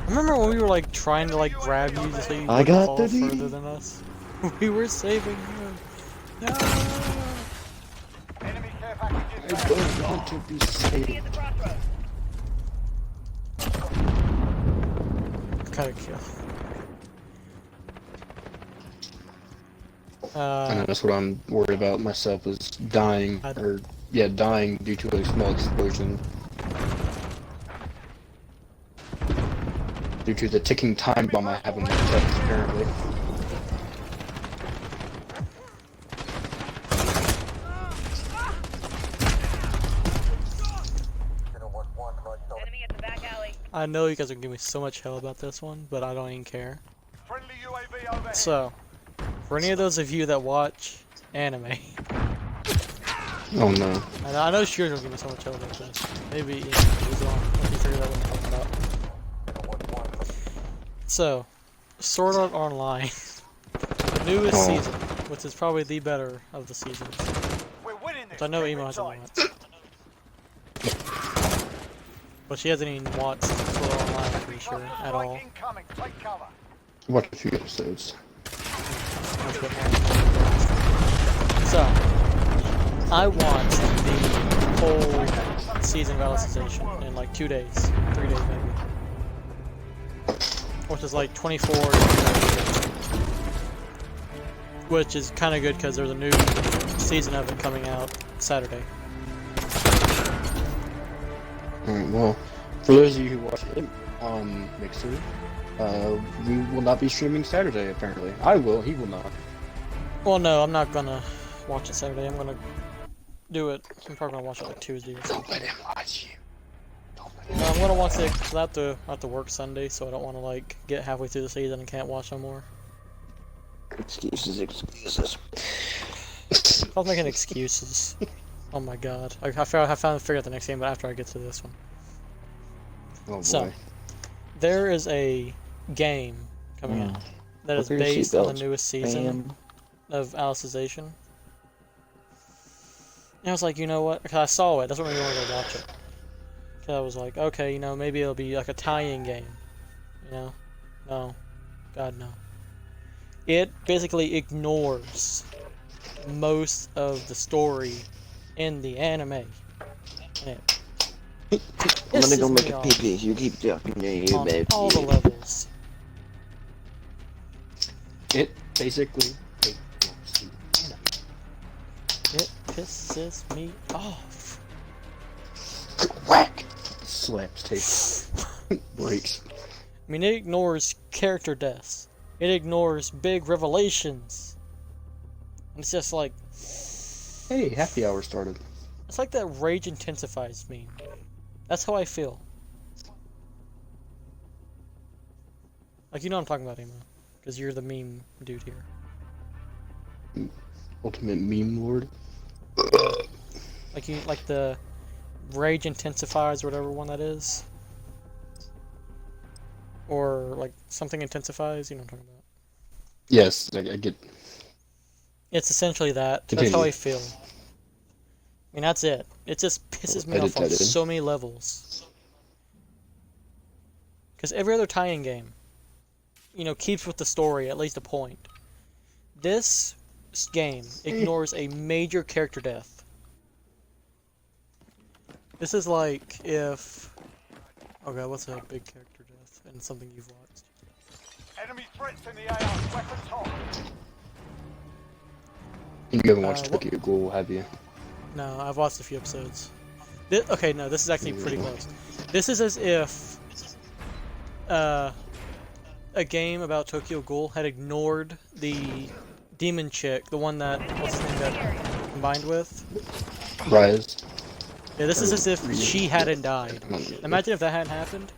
Remember when we were like trying to like grab you just so you I wouldn't got fall the D. further than us? We were saving you. No. Enemy care package I inbound. don't want to be Enemy saved. at the crossroads. Gotta kill. I know that's what I'm worried about myself is dying, dying due to a small explosion. Due to the ticking time bomb I have in my chest, apparently. Enemy at the back alley. I know you guys are giving me so much hell about this one, but I don't even care. Friendly UAV overhead. So, for any of those of you that watch anime, Oh no. and I know Shear's gonna give me so much hell about this. Maybe you know, he's on. Let me figure out what I'm talking about. So, Sword Art Online, the newest Oh. season, which is probably the better of the seasons. We're winning this. Which I know Keep Emo it hasn't tight. watched. But she hasn't even watched Sword Art Online, I'm pretty sure, Cluster at strike all. incoming. Take cover. Watch a few episodes. That's a bit more. So, I watched the whole season of Alicization in like 2 days, 3 days maybe. Which is like 24 which is kind of good because there's a new season of it coming out Saturday. Alright, well, for those of you who watch it on Mixer, we will not be streaming Saturday, apparently. I will, he will not. Well, no, I'm not gonna watch it Saturday. I'm gonna do it. I'm probably gonna watch it like Tuesday or something. Don't let him watch you. Don't let him. No, I'm gonna watch it because I have to work Sunday, so I don't want to like get halfway through the season and can't watch no more. Excuses, excuses. I was making excuses. Oh my god. I found figure out the next game, but after I get to this one. Oh boy. So, there is a game coming out that is Look at your based on the seatbelts, newest season Bam. of Alicization. And I was like, you know what? 'Cause I saw it. That's what made me want to go watch it. 'Cause I was like, okay, you know, maybe it'll be like a tie-in game. You know? No. God, no. It basically ignores most of the story in the anime. And it I'm gonna go pisses make me a off pee-pee. You keep talking to you, on baby. all the levels. It basically. It pisses me off. Whack! Slaps tape. Breaks. I mean, it ignores character deaths. It ignores big revelations. And it's just like, Hey, happy hour started. it's like that rage intensifies meme. That's how I feel. Like, you know what I'm talking about, Emo. Because you're the meme dude here. Ultimate meme lord. Like the rage intensifies or whatever one that is. Or like something intensifies, you know what I'm talking about. Yes, I get. It's essentially that. That's Continue. how I feel. I mean, that's it. It just pisses me off on Edit that in. so many levels. Because every other tie-in game, you know, keeps with the story at least a point. This game ignores a major character death. This is like if... Okay, what's a big character death and something you've watched? Enemy threats in the AR. Weapons hot. You haven't watched what- Tokyo Ghoul, have you? No, I've watched a few episodes. Okay, no, this is actually pretty close. This is as if a game about Tokyo Ghoul had ignored the demon chick, the one that what's his name got combined with. Rise. Yeah, this is as if she hadn't died. Imagine if that hadn't happened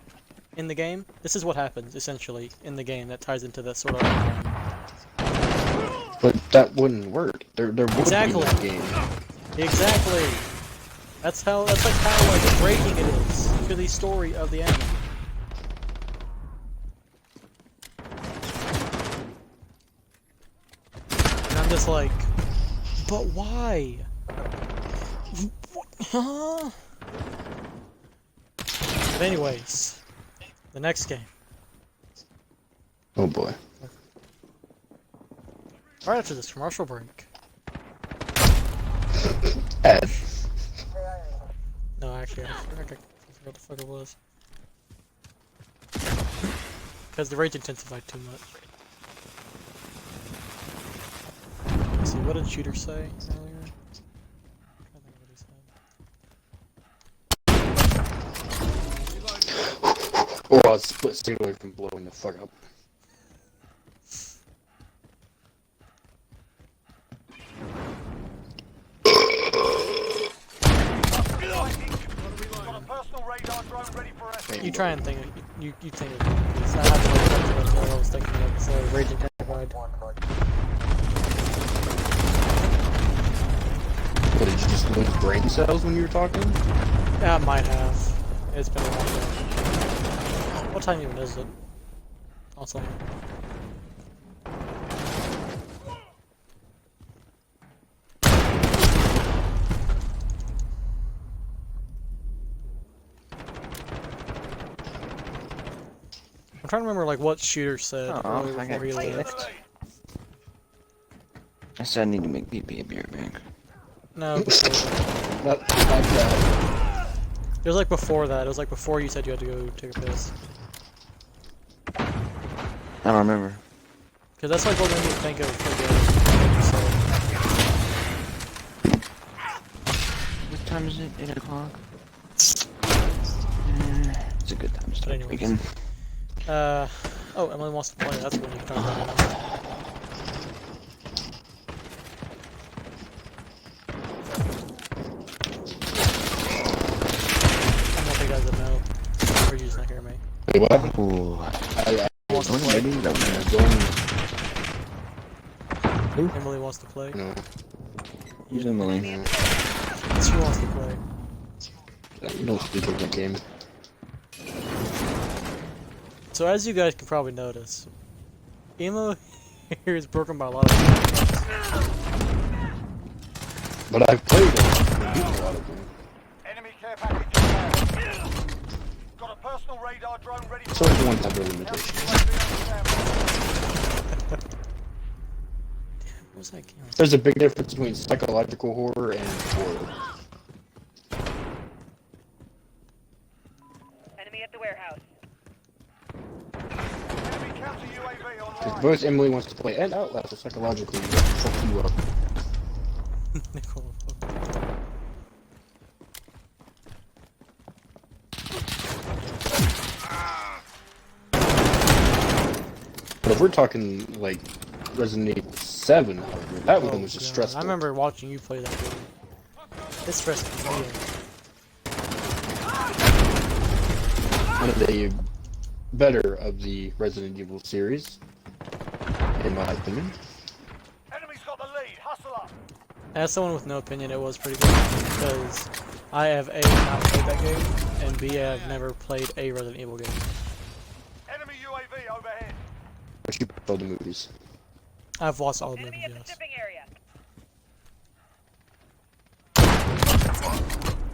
in the game. This is what happens essentially in the game that ties into that sort of. But that wouldn't work. There would Exactly. be a game. Exactly. That's like how like breaking it is to the story of the anime. And I'm just like, but why? Huh? But anyways, the next game. Oh boy. Right after this commercial break. Ed. No, actually, I forgot what the fuck it was. Because the rage intensified too much. Let's see, what did Shooter say earlier? I think what he said. Oh, I was split second away from blowing the fuck up. Got a personal radar drone ready for escort. You try and think it. You think it. It's not happening what I was thinking of. So rage intensified. What, did you just lose brain cells when you were talking? Yeah, I might have. It's been a long time. What time even is it? Also. I'm trying to remember like what Shooter said Oh, earlier I before he got left. I said I need to make PP a beer bank. No, before that. Not like that. It was like before that. It was like before you said you had to go take a piss. I don't remember. Because that's like what made me think of what you said. What time is it? 8 o'clock? It's a good time to start anyways. drinking. Oh, Emily wants to play. That's when you can turn that on. I'm not the guys that know. Or you just not hear me. Wait, what? Ooh. I Wants to What play. maybe that one. Emily wants to play. No. Who's Emily? She wants to play. You don't speak of the game. So as you guys can probably notice, Emo here is broken by a lot of things. But I've played it. I've beaten a lot of them. Enemy care package inbound. Got a personal radar drone ready for So the ones have their Counter limitations. UAV on standby. What was that game? There's a big difference between psychological horror and horror. Enemy at the warehouse. Enemy counter UAV Because online. both Emily wants to play and Outlast are psychologically fuck you up. Nicole. But if we're talking like Resident Evil 7, that one was just God. stressful. I remember watching you play that game. It's stressful for me. One of the better of the Resident Evil series, in my opinion. Enemy's got the lead. Hustle up. As someone with no opinion, it was pretty good because I have A, not played that game, and B, I have never played a Resident Evil game. Enemy UAV overhead. But you prefer the movies. I've watched all the Enemy movies, at the yes. shipping area.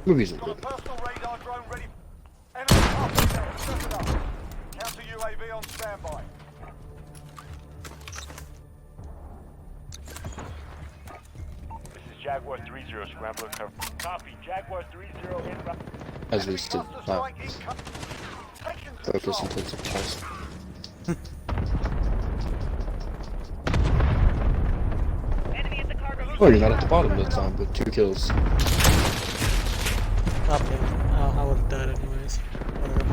Movies are Got a good. personal radar drone ready. Enemy halfway there. Set it up. Counter UAV on standby. This is Jaguar 3-0, Scrambler cover. Copy, Jaguar 3-0 inbound. As we Enemy still cluster not strike incoming. Taking focus control. intensive pulse. Enemy at the cargo. Oh, you're not at the bottom this time, with 2 kills. Okay. I would have died anyways. Whatever.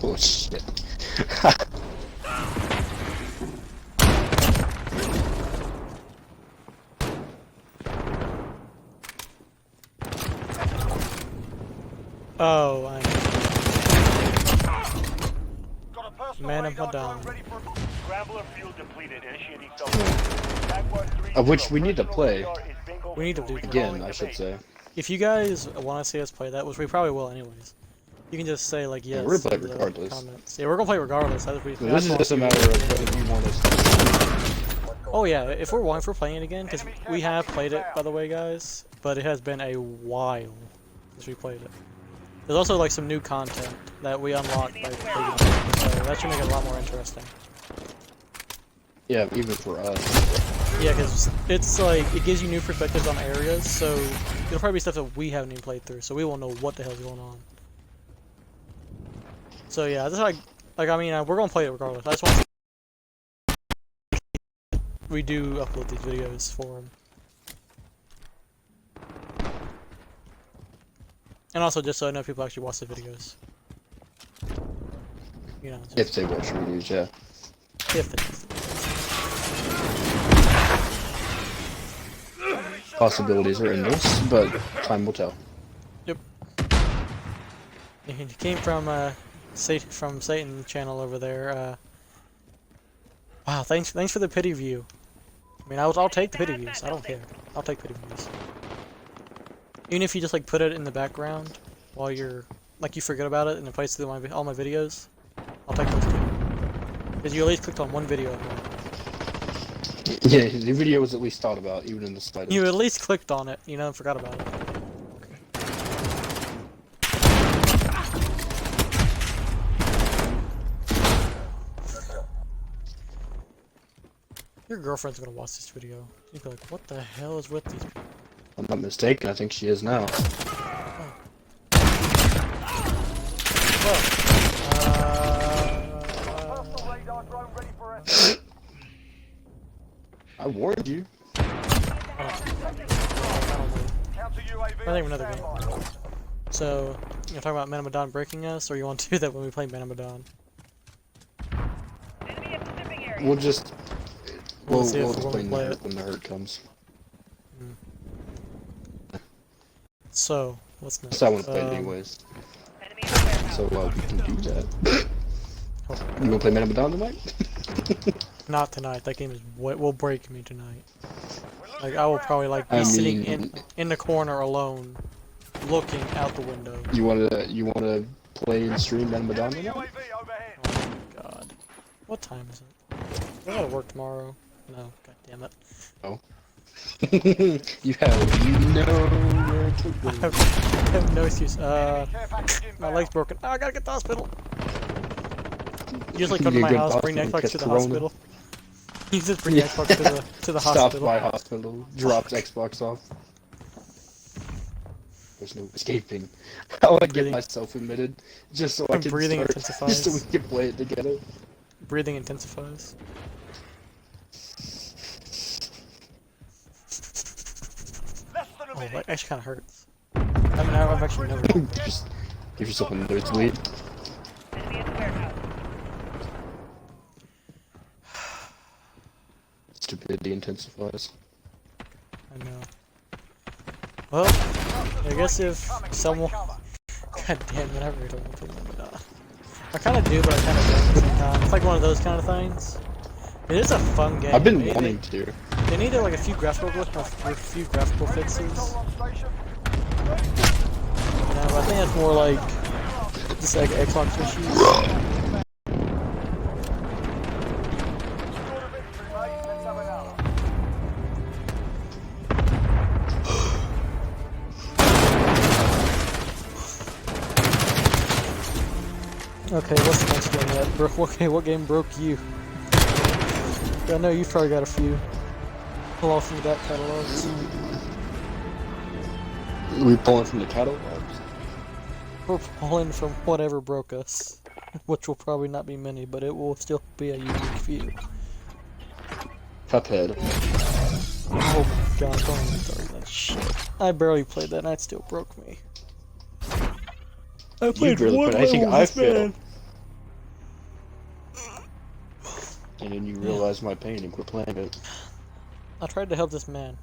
Oh shit. Oh, I know. Got a personal Man of radar Madonna. drone ready for. Scrambler fuel depleted, initiating self. Jaguar 3-0. Of which we need to Personal play. radar is Bingo We need to do Again, I should say. If you guys want to see us play that, which we probably will anyways, you can just say like yes. we're gonna play in the regardless. Comments. Yeah, we're gonna play regardless. This is just a matter of whether you want us to. Oh yeah, if we're playing it again, because we have played it, by the way, guys, but it has been a while since we played it. There's also like some new content that we unlocked by playing it, so that should make it a lot more interesting. Yeah, even for us. Yeah, because it's like, it gives you new perspectives on areas, so it'll probably be stuff that we haven't even played through, so we won't know what the hell's going on. So yeah, this is I mean, we're gonna play it regardless. I just want to we do upload these videos for them. And also, just so I know people actually watch the videos. You know, If they watch reviews, yeah. if they Possibilities are endless, but time will tell. Yep. It came from Satan channel over there. Wow, thanks for the pity view. I mean, I'll take the pity views. I don't care. I'll take pity views. Even if you just like put it in the background while you're like you forget about it and it plays through all my videos, I'll take those too. Because you at least clicked on one video. Yeah, the video was at least thought about, even in the slightest. You at least clicked on it, you know, and forgot about it. Your girlfriend's gonna watch this video. She's gonna be like, what the hell is with these people? I'm not mistaken, I think she is now. Well, Hostile radar drone ready for it. I warned you. I don't believe. Counter UAV. I think another game. So, you're talking about Manamadan breaking us, or you want to do that when we play Manamadan? Enemy at the shipping area. We'll just... We'll We'll, see if we'll we're gonna explain play that it. when the hurt comes. So, what's next? So I want to play it anyways. Enemy at the warehouse. So we can do that. You wanna play Man of Medan tonight? Not tonight. That game is will break me tonight. Like I will probably like be I sitting mean- in the corner alone, looking out the window. You wanna play and stream Man of Medan Enemy tonight? UAV overhead. Oh my god. What time is it? I gotta work tomorrow. No, god damn it. You have nowhere to I go. have no excuse. Enemy care package My inbound. leg's broken. Oh, I gotta get to the hospital. You just like come to You my go to house, the bring hospital, Xbox catch to the corona. hospital. You just bring Yeah. Xbox to the Stops hospital. by hospital, drops Xbox off. There's no escaping. I want to get Breathing. myself admitted, just so I can Breathing start, intensifies. just so we can play it together. Breathing intensifies. Less than a Oh, minute. that actually kind of hurts. I mean, I've actually never. Just give yourself a nosebleed. Enemy at the warehouse. Stupidity intensifies. I know. Well, I guess if someone. God damn it, I really don't want to play Ramadan. I kind of do, but I kind of don't at the same time. It's like one of those kind of things. It is a fun game. I've been They- wanting to. They needed like a few graphical fixes. You know, On station. but I think that's more like just like Xbox issues. Score the victory, mate. Let's have another. Okay, what's the next game that okay, what game broke you? I know you've probably got a few. Pull off from the back catalogs. We pulling from the catalogs. We're pulling from whatever broke us. Which will probably not be many, but it will still be a unique few. Cuphead. Oh my god, don't even start that shit. I barely played that and it still broke me. I You barely played. I think I failed. And then you realize my pain and quit playing it. I tried to help this man.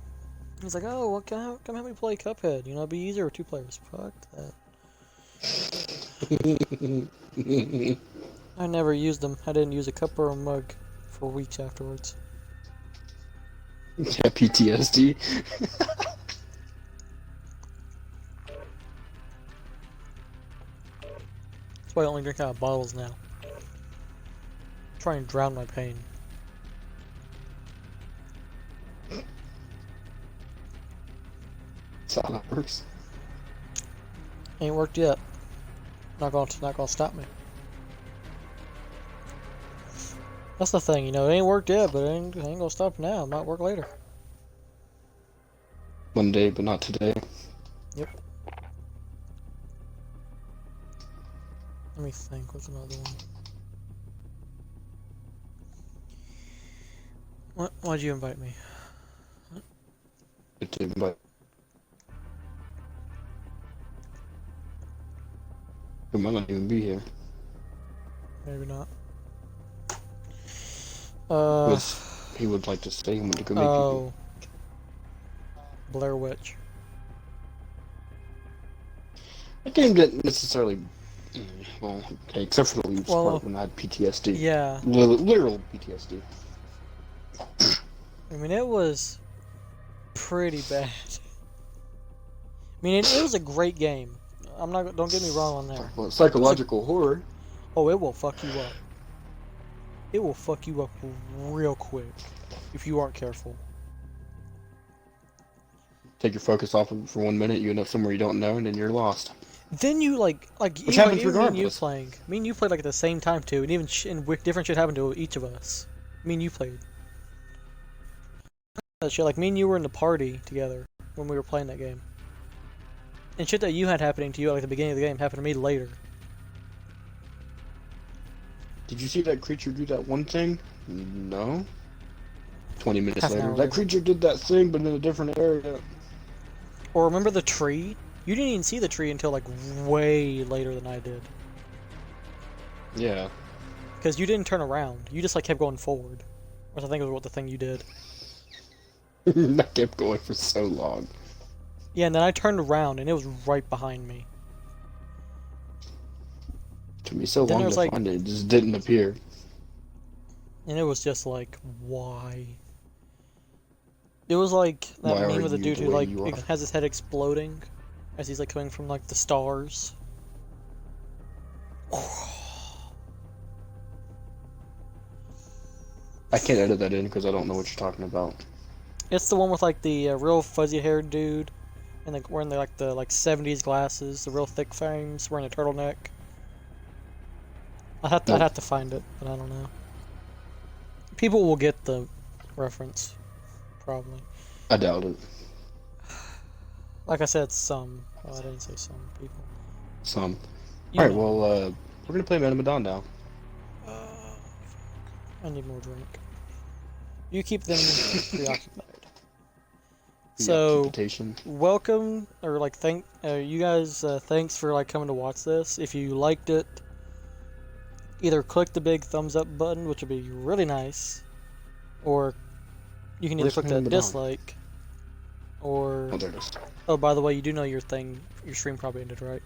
He's like, oh, well, come help me play Cuphead. You know, it'd be easier with 2 players. Fuck that. I never used them. I didn't use a cup or a mug for weeks afterwards. Yeah, PTSD. That's why I only drink out of bottles now. Try and drown my pain. That's how that works. Ain't worked yet. Not gonna stop me. That's the thing, you know, it ain't worked yet, but it ain't gonna stop now. It might work later. One day, but not today. Yep. Let me think, what's another one? Why'd you invite me? It didn't, but it might not even be here. Maybe not. Because he would like to stay and want to go meet people. Oh. Blair Witch. That game didn't necessarily. Well, okay, except for the leaves part when I had PTSD. Yeah. Literal PTSD. I mean, it was pretty bad. I mean, it was a great game. Don't get me wrong on there. Well, psychological horror. Oh, it will fuck you up. It will fuck you up real quick if you aren't careful. Take your focus off of it for 1 minute, you end up somewhere you don't know, and then you're lost. Then you like Which happens me and you regardless. playing. Me and you played like at the same time too, and even different shit happened to each of us. Me and you played. That shit, like me and you were in the party together when we were playing that game. And shit that you had happening to you at like the beginning of the game happened to me later. Did you see that creature do that one thing? No. 20 minutes Half an later, hour that later. creature did that thing, but in a different area. Or remember the tree? You didn't even see the tree until like way later than I did. Yeah. Because you didn't turn around. You just like kept going forward. Which I think was what the thing you did. I kept going for so long. Yeah, and then I turned around and it was right behind me. Took me so Then long there's, to like- find it, it just didn't appear. And it was just like, why? It was like that Why meme are with the you dude the who way like you are? has his head exploding as he's like coming from like the stars. I can't edit that in because I don't know what you're talking about. It's the one with like the real fuzzy-haired dude, and like wearing the 70s glasses, the real thick frames, wearing a turtleneck. I'd have to find it, but I don't know. People will get the reference, probably. I doubt it. Like I said, some. Oh, I didn't say some people. Some. You Alright, know. well, we're gonna play Man of Medan now. I need more drink. You keep them preoccupied. So, Preoccupation. welcome, or like thank you guys. Thanks for like coming to watch this. If you liked it, either click the big thumbs up button, which would be really nice, or you can either Where's click Man that of Medan? dislike, or Oh, there it is. oh, by the way, you do know your stream probably ended, right?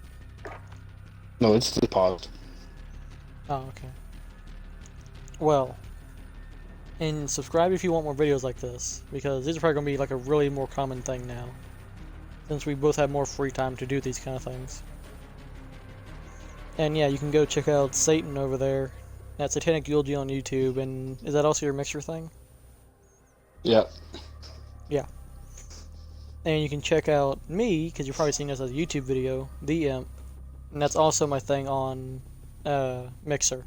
No, it's just paused. Oh, okay. Well, and subscribe if you want more videos like this, because these are probably going to be like a really more common thing now, since we both have more free time to do these kind of things. And yeah, you can go check out Satan over there, at Satanic Eulogy on YouTube, and is that also your Mixer thing? Yeah. And you can check out me, because you've probably seen this as a YouTube video, The Imp, and that's also my thing on Mixer,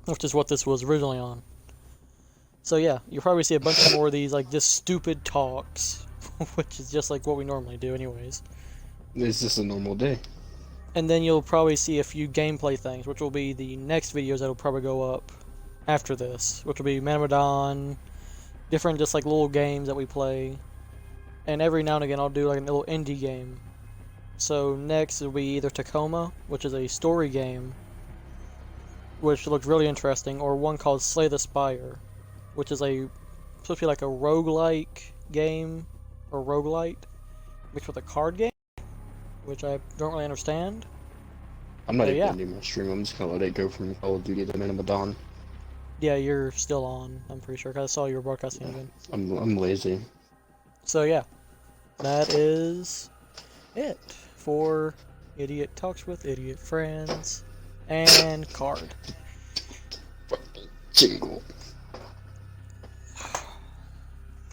which is what this was originally on. So yeah, you'll probably see a bunch more of these, like, just stupid talks, which is just like what we normally do anyways. It's just a normal day. And then you'll probably see a few gameplay things, which will be the next videos that'll probably go up after this, which will be Man of Medan, different just like little games that we play, and every now and again I'll do like a little indie game. So next will be either Tacoma, which is a story game, which looks really interesting, or one called Slay the Spire, which is supposed to be like a roguelike game, or roguelite, mixed with a card game, which I don't really understand. I'm not But even yeah. gonna do my stream, I'm just gonna let it go from Call of Duty to Man of Medan. Yeah, you're still on. I'm pretty sure. 'Cause I saw you were broadcasting again. I'm lazy. So yeah, that is it for Idiot Talks with Idiot Friends and Card. Jingle.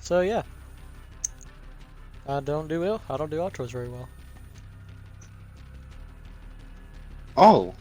So yeah, I don't do outros very well. Oh,